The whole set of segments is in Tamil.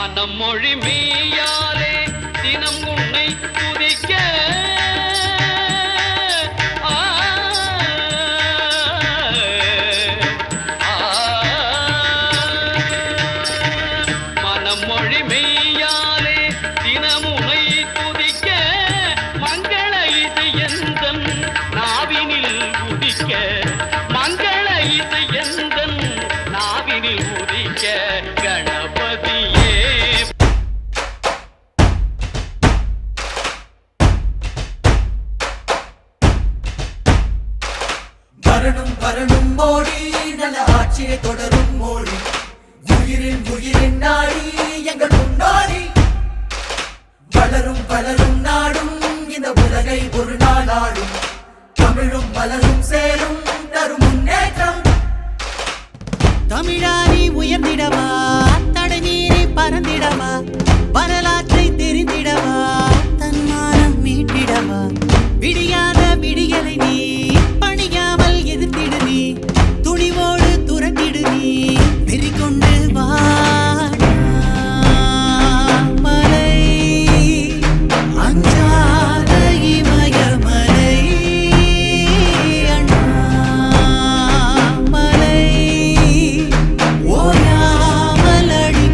மனம் மொழி மெய்யாலே தினம் உன்னை துதிக்க மனம் மொழி மெய்யாலே தினம் உன்னை துதிக்க மங்கள இது எந்தன் நாவினில் உதிக்க மங்கள இது எந்தன் நாவினில் உதிக்க கணபதியே வரணும் வரணும் மோடி நல்ல ஆட்சியை தொடரும் மோடி உயிரின் உயிரின் நாடி எங்கள் முன்னாடி வளரும் வளரும் நாடும் இந்த உலகை ஒரு நாள் ஆடும் தமிழும் மலரும் சேரும் தரும் முன்னேற்றம் தமிழாரி உயர்ந்திடவா தடநீரை பறந்திடவா வரலாற்றை தெரிந்திடவா தன்மானம் மீட்டிடவா விடியாத விடியலை நீ பணியாமல் எதிர்த்திடு நீ துணிவோடு துறந்திடு நீ வெறி கொண்டு வா மலை அஞ்சாத இமயமலை அண்ணாமலை ஓயாமல் அடி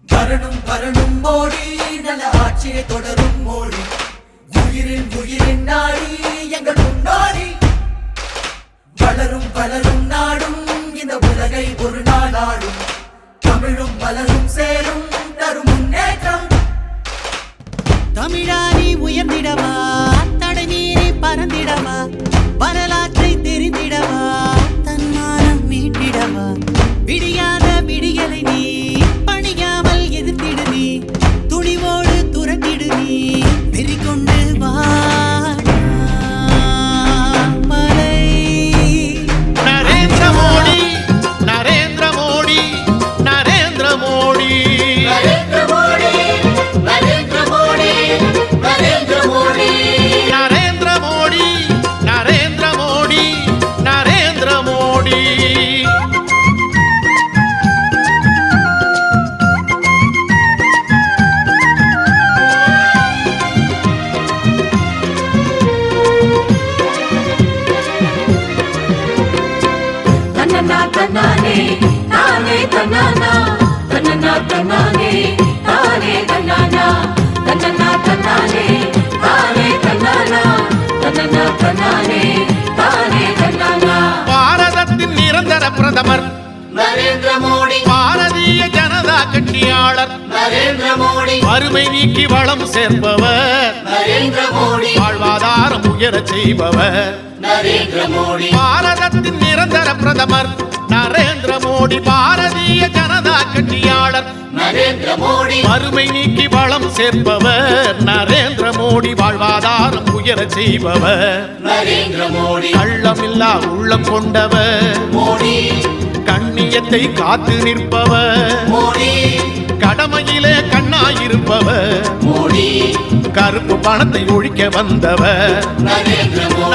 வரணும் வரணும் மோடி நல்ல ஆட்சியை தொடரும் மோடி உயிரின் உயிரின் நாடி எங்கள் முன்னாடி வளரும் வளரும் நாடும் இந்த உலகை ஒரு நாள் ஆடும் தமிழும் மலரும் சேரும் தரும் முன்னேற்றம் தமிழாரி உயர்ந்திடவா தடநீரை பறந்திடவா வரலாற்றை தெரிந்திடவா தன்மானம் மீட்டிடவா விடியாத விடியலை நீ பணியாமல் எதிர்த்திடு நீ துணிவோடு துறந்திடு நீ வெறி கொண்டு வா மலை நரேந்திர மோடி நரேந்திர மோடி நரேந்திர மோடி நரேந்திர மோடி நரேந்திர மோடி நரேந்திர மோடி நரேந்திர மோடி நரேந்திர மோடி நரேந்திர மோடி தன்னனா தன்னானே தானே தன்னானா தன்னனா தன்னானே தானே தன்னானா தன்னனா தன்னானே தானே தன்னானா தன்னனா தன்னானே தானே தன்னானா பாரதத்தின் நிரந்தர பிரதமர் நரேந்திர மோடி பாரதிய ஜனதா கட்சியாளர் நரேந்திர மோடி வறுமை நீக்கி வளம் சேர்ப்பவர் நரேந்திர மோடி வாழ்வாதாரம் உயரச் செய்பவர் நரேந்திர மோடி பாரதத்தின் நிரந்தர பிரதமர் நரேந்திர மோடி பாரதிய ஜனதா கட்சியாளர் நரேந்திர மோடி வறுமை நீக்கி வளம் சேர்ப்பவர் நரேந்திர மோடி வாழ்வாதாரம் உயரச் செய்பவர் நரேந்திர மோடி கள்ளமில்லா உள்ளம் கொண்டவர் மோடி கண்ணியத்தை காத்து நிற்பவர் மோடி கடமையிலே கண்ணாயிருப்பவர் மோடி கருப்பு பணத்தை ஒழிக்க வந்தவர் நரேந்திர மோடி